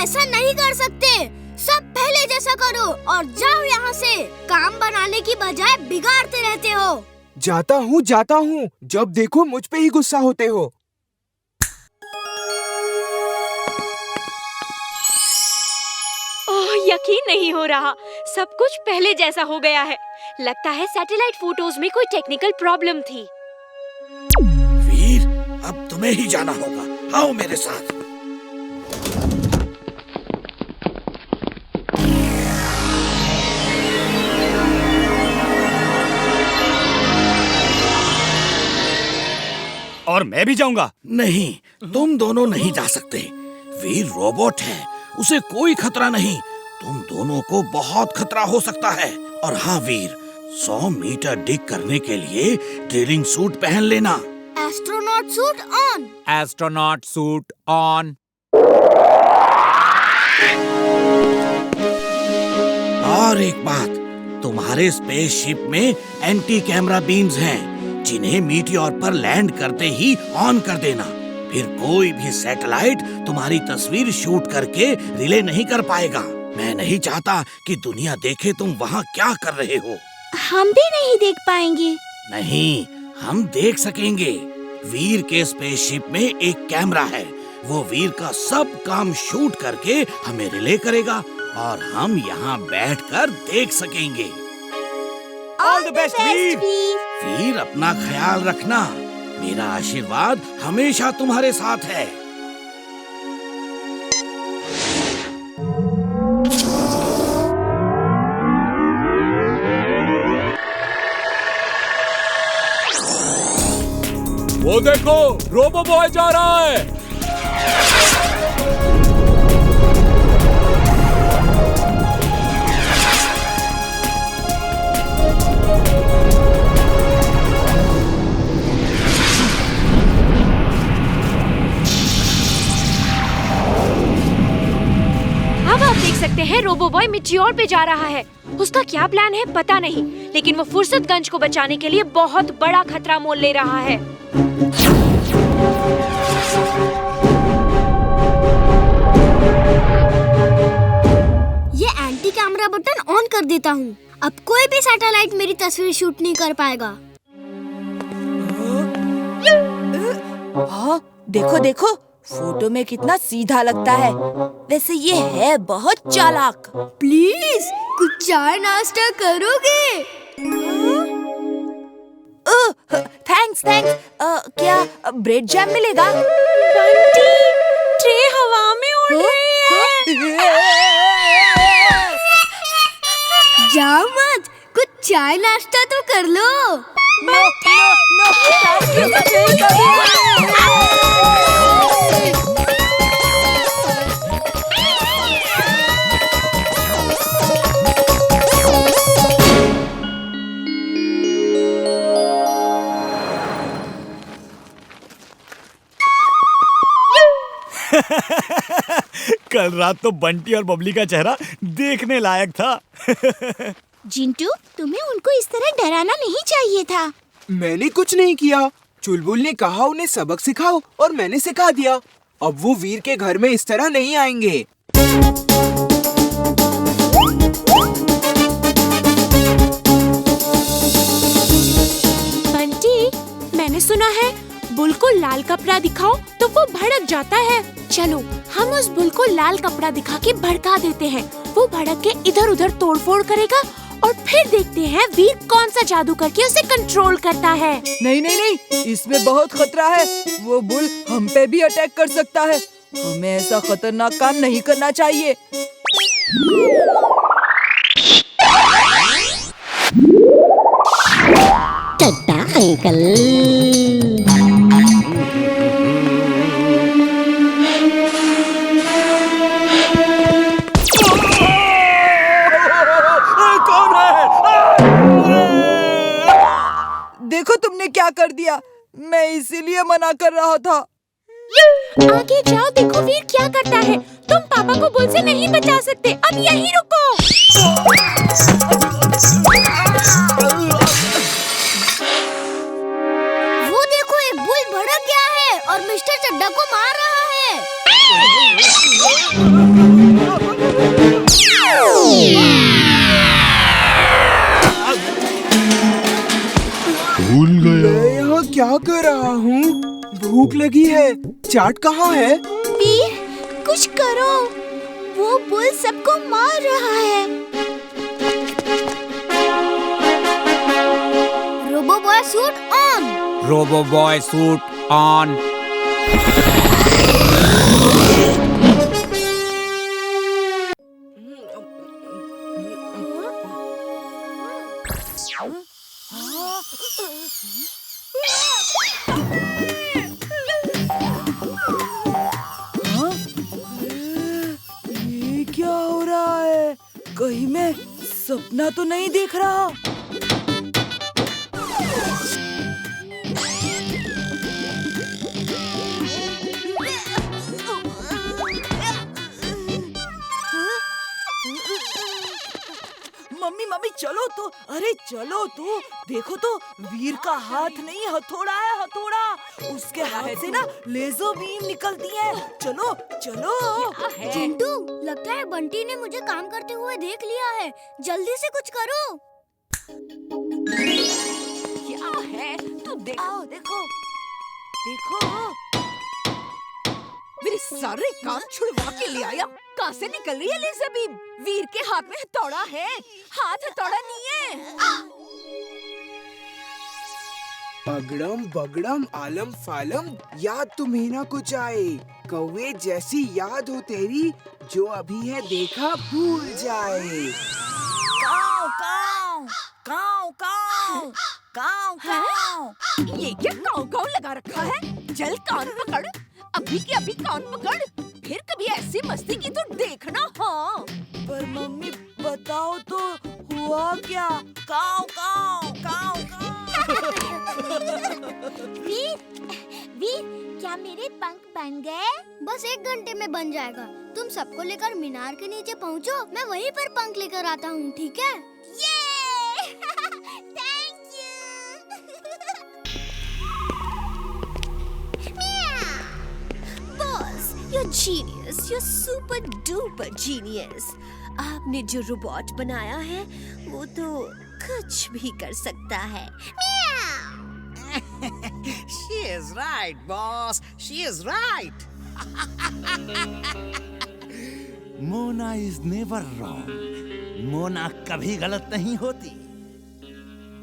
ऐसा नहीं कर सकते। सब पहले जैसा करो और जाओ यहाँ से। काम बनाने की बजाय बिगाड़ते रहते हो। जाता हूँ। जब देखो मुझ पे ही गुस्सा होते हो। ओह, यकीन नहीं हो रहा, सब कुछ पहले जैसा हो गया है। लगता है सैटेलाइट फोटोज में कोई टेक्निकल प्रॉब्लम थी। वीर, अब तुम्हें ही जाना होगा। आओ मेरे साथ। और मैं भी जाऊंगा। नहीं, तुम दोनों नहीं जा सकते। वीर रोबोट है, उसे कोई खतरा नहीं। तुम दोनों को बहुत खतरा हो सकता है। और हाँ वीर, 100 मीटर डिग करने के लिए ड्रिलिंग सूट पहन लेना। Astronaut suit on. Astronaut suit on. और एक बात, तुम्हारे स्पेसशिप में एंटी कैमरा बीम्स हैं, जिन्हें मीटियोर पर लैंड करते ही ऑन कर देना। फिर कोई भी सैटेलाइट तुम्हारी तस्वीर शूट करके रिले नहीं कर पाएगा। मैं नहीं चाहता कि दुनिया देखे तुम वहाँ क्या कर रहे हो। हम भी नहीं देख पाएंगे। नहीं, हम देख सकेंगे। वीर के स्पेसशिप में एक कैमरा है। वो वीर का सब काम शूट करके हमें रिले करेगा और हम यहाँ बैठकर देख सकेंगे। ऑल द बेस्ट वीर। वीर, अपना ख्याल रखना। मेरा आशीर्वाद हमेशा तुम्हारे साथ है। वो देखो, रोबो बॉय जा रहा है। अब आप देख सकते हैं रोबो बॉय मीटियोर पे जा रहा है। उसका क्या प्लान है पता नहीं, लेकिन वो फुर्सतगंज को बचाने के लिए बहुत बड़ा खतरा मोल ले रहा है। ये एंटी कैमरा बटन ऑन कर देता हूँ। अब कोई भी सैटेलाइट मेरी तस्वीर शूट नहीं कर पाएगा। हाँ, देखो देखो, फोटो में कितना सीधा लगता है। वैसे ये है बहुत चालाक। प्लीज कुछ चाय नाश्ता करोगे? थैंक्स। क्या ब्रेड जैम मिलेगा? बंटी, ट्रे हवा में उड़ रही है। जाओ मत, कुछ चाय नाश्ता तो कर लो। कल रात तो बंटी और बबली का चेहरा देखने लायक था। जिंटू, तुम्हें उनको इस तरह डराना नहीं चाहिए था। मैंने कुछ नहीं किया। चुलबुल ने कहा उन्हें सबक सिखाओ और मैंने सिखा दिया। अब वो वीर के घर में इस तरह नहीं आएंगे। बंटी, मैंने सुना है बुल को लाल कपड़ा दिखाओ तो वो भड़क जाता है। चलो हम उस बुल को लाल कपड़ा दिखा के भड़का देते हैं। वो भड़क के इधर उधर तोड़फोड़ करेगा और फिर देखते हैं वीर कौन सा जादू करके उसे कंट्रोल करता है। नहीं, इसमें बहुत खतरा है। वो बुल हम पे भी अटैक कर सकता है। हमें ऐसा खतरनाक काम नहीं करना चाहिए। टाटा अंकल। देखो तुमने क्या कर दिया। मैं इसीलिए मना कर रहा था। आगे जाओ, देखो वीर क्या करता है। तुम पापा को बुल से नहीं बचा सकते। अब यहीं रुको। वो देखो, एक बुल भड़क गया है और मिस्टर चड्डा को मार रहा है। भूख लगी है। चाट कहाँ है? वीर, कुछ करो, वो बुल सबको मार रहा है। Robo boy suit on. Robo boy suit on. ये क्या हो रहा है? कहीं मैं सपना तो नहीं देख रहा? मम्मी मम्मी चलो तो, अरे चलो तो, देखो तो वीर का हाथ नहीं हथौड़ा है, हथौड़ा। उसके हाथ से ना लेजर बीम निकलती है। चलो चलो। चिंटू, लगता है बंटी ने मुझे काम करते हुए देख लिया है। जल्दी से कुछ करो। क्या है? तू देखो देखो देखो। मेरे सारे काम छुड़वा के ले आया। कहाँ से निकल रही है लेजर बीम? वीर के हाथ में हथौड़ा है, हाथ हथौड़ा नहीं है। अगड़म बगड़म आलम फालम, याद तुम्हें ना कुछ आए। कौवे जैसी याद हो तेरी, जो अभी है देखा भूल जाए। काऊ काऊ काऊ काऊ काऊ काऊ। ये क्या काऊ काऊ लगा रखा है? चल कान पकड़, अभी के अभी कान पकड़। फिर कभी ऐसी मस्ती की तो देखना। हाँ, पर मम्मी बताओ तो हुआ क्या? काऊ काऊ काऊ काऊ। वीर, वीर, क्या मेरे पंख बन गए? बस 1 घंटे में बन जाएगा। तुम सबको लेकर मीनार के नीचे पहुँचो, मैं वहीं पर पंख लेकर आता हूँ, ठीक है? Thank you. Boss, you're genius, you're super duper genius. आपने जो रोबोट बनाया है, वो तो कुछ भी कर सकता है। She is right, boss. She is right. Mona is never wrong. Mona कभी गलत नहीं होती।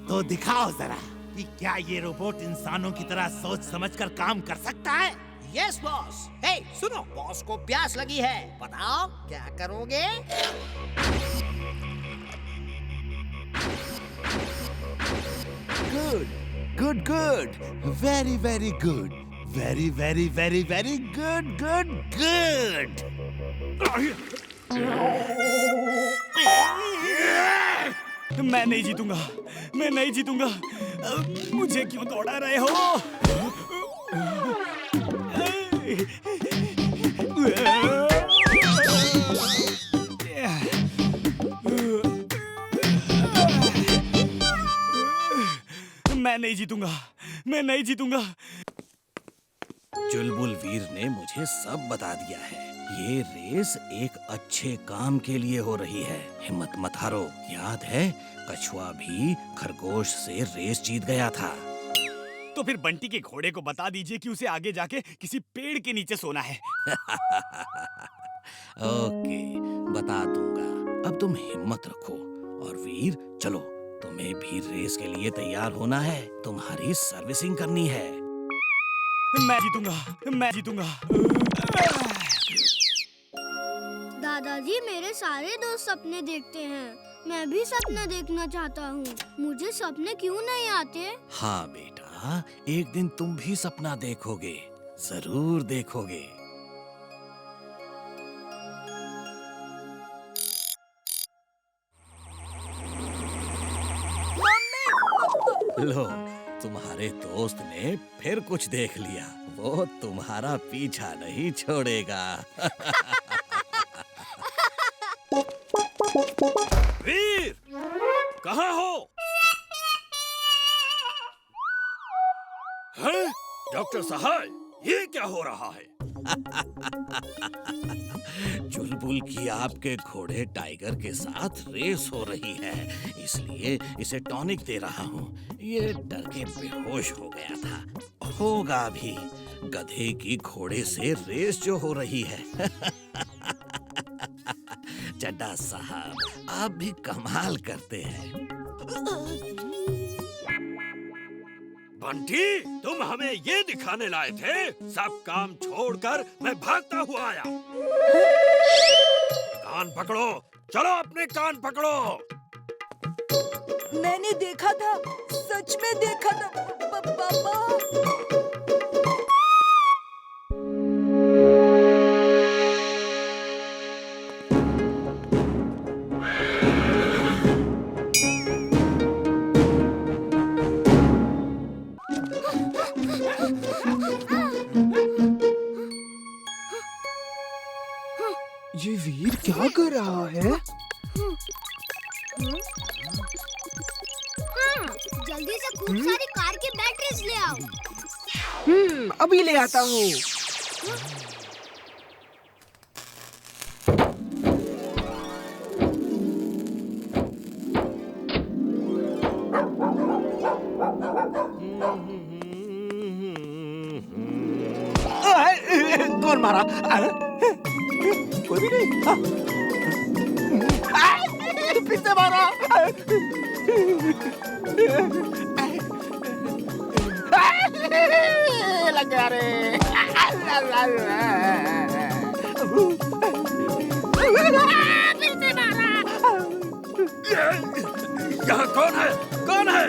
तो दिखाओ जरा कि क्या ये रोबोट इंसानों की तरह सोच समझकर काम कर सकता है। Yes, boss. Hey, सुनो, बॉस को प्यास लगी है। बताओ क्या करोगे? Good good good, very very good, very very very very good good good. मैं नहीं जीतूंगा, मैं नहीं जीतूंगा। मुझे क्यों दौड़ा रहे हो? मैं नहीं जीतूंगा, मैं नहीं जीतूंगा। चुलबुल वीर ने मुझे सब बता दिया है। ये रेस एक अच्छे काम के लिए हो रही है। हिम्मत मत हारो। याद है, कछुआ भी खरगोश से रेस जीत गया था। तो फिर बंटी के घोड़े को बता दीजिए कि उसे आगे जाके किसी पेड़ के नीचे सोना है। ओके, बता दूंगा। अब तुम हिम्मत रखो और वीर, चलो, तुम्हें भी रेस के लिए तैयार होना है। तुम्हारी सर्विसिंग करनी है। मैं जीतूंगा, मैं जीतूंगा। दादाजी, मेरे सारे दोस्त सपने देखते हैं। मैं भी सपना देखना चाहता हूँ। मुझे सपने क्यों नहीं आते? हाँ बेटा, एक दिन तुम भी सपना देखोगे, जरूर देखोगे। लो, तुम्हारे दोस्त ने फिर कुछ देख लिया। वो तुम्हारा पीछा नहीं छोड़ेगा। वीर, कहाँ हो? हैं? डॉक्टर साहब, ये क्या हो रहा है? बुलबुल की आपके घोड़े टाइगर के साथ रेस हो रही है, इसलिए इसे टॉनिक दे रहा हूँ। ये डर के बेहोश हो गया था। होगा भी, गधे की घोड़े से रेस जो हो रही है। चड्ढा साहब, आप भी कमाल करते हैं। बंटी, तुम हमें ये दिखाने लाए थे? सब काम छोड़कर मैं भागता हुआ आया। कान पकड़ो, चलो अपने कान पकड़ो। मैंने देखा था, सच में देखा था पापा। ये वीर क्या कर रहा है? जल्दी से खूब सारी कार की बैटरीज ले आओ। अभी ले आता हूँ। कौन मारा? कोई भी नहीं। फिर से मारा। लग गया रे। फिर से मारा। यहाँ कौन है? कौन है?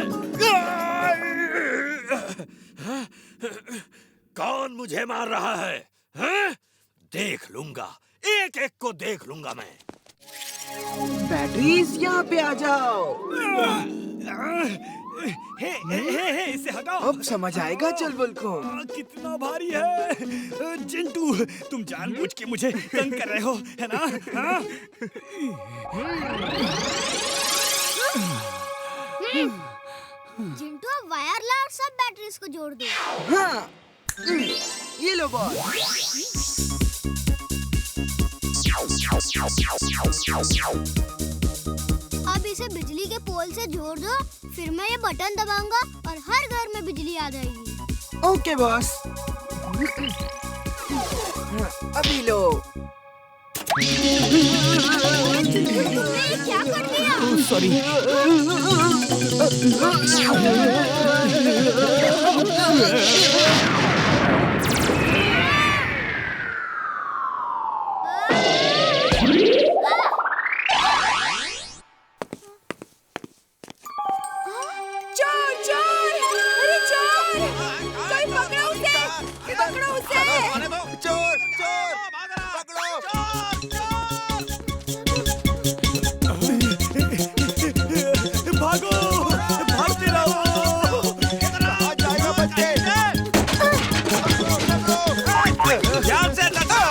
कौन मुझे मार रहा है? हैं? देख लूंगा, एक एक को देख लूंगा मैं। बैटरीज यहाँ पे आ जाओ। हे, इसे हटाओ। अब समझ आएगा चलबुल को। कितना भारी है। चिंटू, तुम जानबूझ के मुझे तंग कर रहे हो, है ना? हाँ? जिंटू, अब वायर ला और सब बैटरीज को जोड़ दो। हाँ, ये लो बॉस। अब इसे बिजली के पोल से जोड़ दो, फिर मैं ये बटन दबाऊंगा और हर घर में बिजली आ जाएगी। Okay boss. अभी लो। तुमने क्या कर दिया? सॉरी। चोर चोर, अरे चोर, कोई पकड़ो उसे, पकड़ो उसे। चोर चोर पकड़ो। भागो, भागते रहो। कहाँ जाएगा बच्चे? ध्यान से लगा।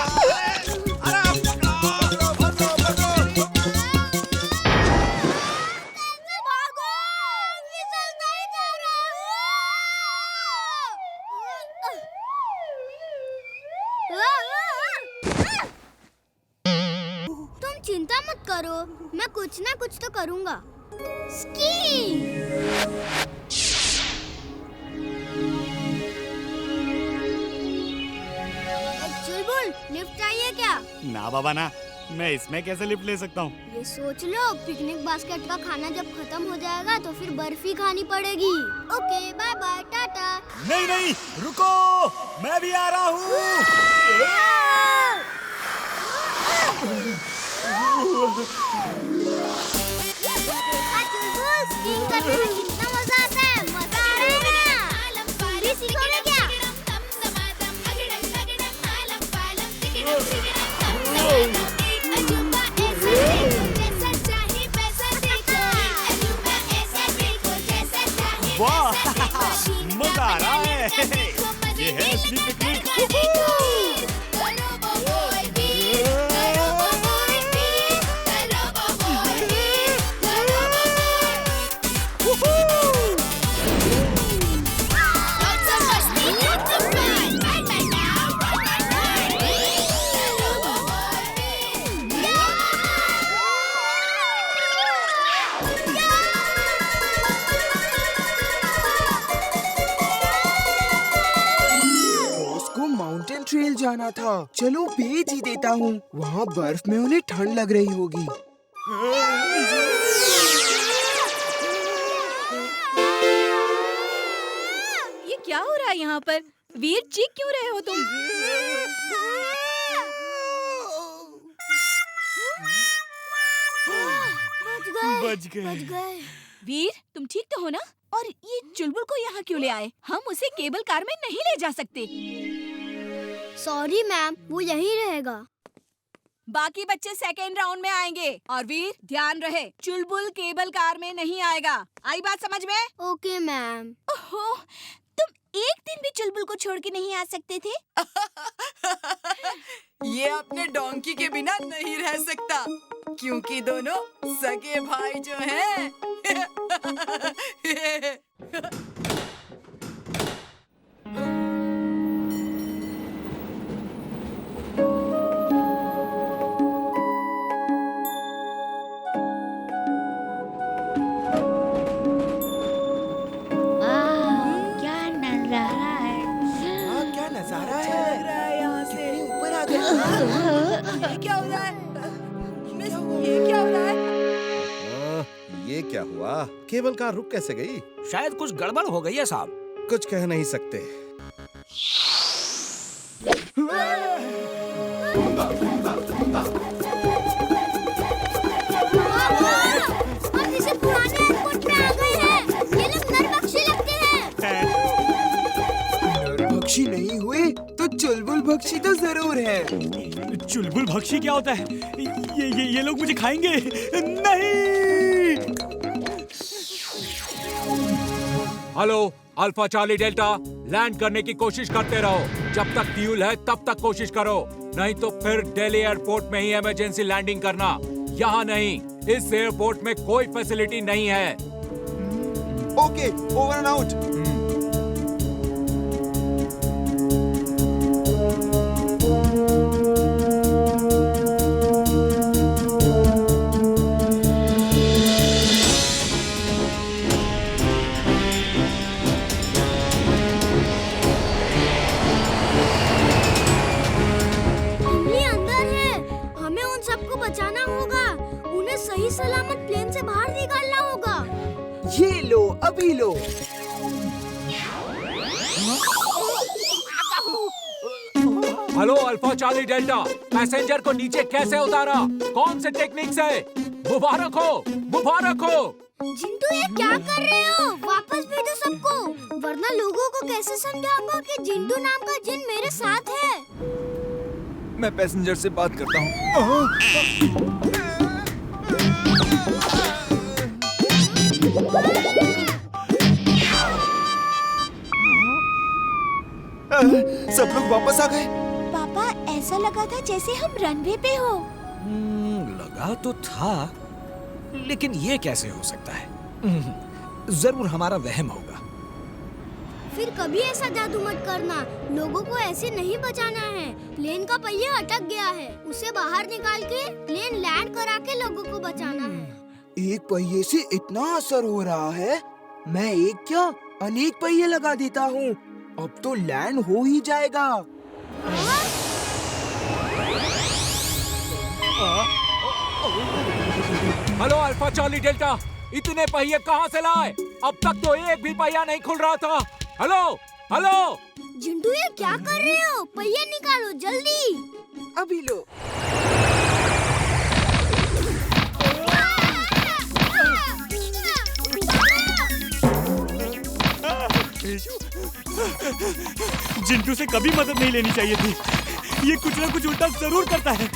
तुम चिंता मत करो, मैं कुछ ना कुछ तो करूंगा। स्की! चुलबुल, लिफ्ट चाहिए क्या? ना बाबा ना, मैं इसमें कैसे लिफ्ट ले सकता हूँ? ये सोच लो, पिकनिक बास्केट का खाना जब खत्म हो जाएगा तो फिर बर्फी खानी पड़ेगी। Okay, bye bye, tata. नहीं नहीं, रुको, मैं भी आ रहा हूँ। चुलबुल, स्कीइंग करने में कितना मजा आता है, मजा आ रहा है ना? तुम भी सीखोगे क्या? वाह, मजा आ रहा है। ये है असली पिकनिक। जाना था। चलो भेज ही देता हूँ, वहाँ बर्फ में उन्हें ठंड लग रही होगी। ये क्या हो रहा है यहाँ पर? वीर, चीख क्यों रहे हो तुम? बच गए। वीर, तुम ठीक तो हो ना? और ये चुलबुल को यहाँ क्यों ले आए? हम उसे केबल कार में नहीं ले जा सकते। सॉरी मैम, वो यहीं रहेगा। बाकी बच्चे सेकेंड राउंड में आएंगे। और वीर, ध्यान रहे, चुलबुल केबल कार में नहीं आएगा। आई बात समझ में? Okay ma'am. ओहो, तुम एक दिन भी चुलबुल को छोड़ के नहीं आ सकते थे? ये अपने डोंकी के बिना नहीं रह सकता, क्योंकि दोनों सगे भाई जो हैं। क्या नजारा है। क्या नजारा है। यहाँ से कितने ऊपर आ गए। ये क्या हो रहा है? मिस, ये क्या हो रहा है? ये क्या हुआ? केबल कार रुक कैसे गई? शायद कुछ गड़बड़ हो गई है साहब। कुछ कह नहीं सकते। हम इसे पुराने एयरपोर्ट में आ गए हैं। ये लोग नरभक्षी लगते हैं। नरभक्षी नहीं हुए तो चुलबुल भक्षी तो जरूर है। चुलबुल भक्षी क्या होता है? ये लोग मुझे खाएंगे। नहीं। Hello alpha Charlie delta, land करने की कोशिश करते रहो। जब तक फ्यूल है तब तक कोशिश करो, नहीं तो फिर दिल्ली एयरपोर्ट में ही इमरजेंसी लैंडिंग करना। यहाँ नहीं, इस एयरपोर्ट में कोई फैसिलिटी नहीं है। Okay, over and out. बचाना होगा। उन्हें सही सलामत प्लेन से बाहर निकालना होगा। ये लो, अभी लो। Hello alpha Charlie delta, passenger को नीचे कैसे उतारा? कौन से टेक्निक से? मुबारक हो, मुबारक हो। जिंटू, ये क्या कर रहे हो? वापस भेजो सबको, वरना लोगों को कैसे समझाऊंगा कि जिंटू नाम का जिन मेरे साथ है। मैं पैसेंजर से बात करता हूँ। सब लोग वापस आ गए। पापा, ऐसा लगा था जैसे हम रनवे पे हो। लगा तो था, लेकिन ये कैसे हो सकता है? जरूर हमारा वहम होगा। फिर कभी ऐसा जादू मत करना। लोगों को ऐसे नहीं बचाना है। प्लेन का पहिया अटक गया है, उसे बाहर निकाल के प्लेन लैंड करा के लोगों को बचाना है। एक पहिए से इतना असर हो रहा है, मैं एक क्या अनेक पहिए लगा देता हूँ। अब तो लैंड हो ही जाएगा। हेलो अल्फा चार्ली डेल्टा, इतने पहिए कहाँ से लाए? अब तक तो एक भी पहिया नहीं खुल रहा था। हेलो हेलो जिंटू, ये क्या कर रहे हो? पहिया निकालो जल्दी। अभी लो। जिंटू से कभी मदद नहीं लेनी चाहिए थी। ये कुछ ना कुछ उल्टा जरूर करता है।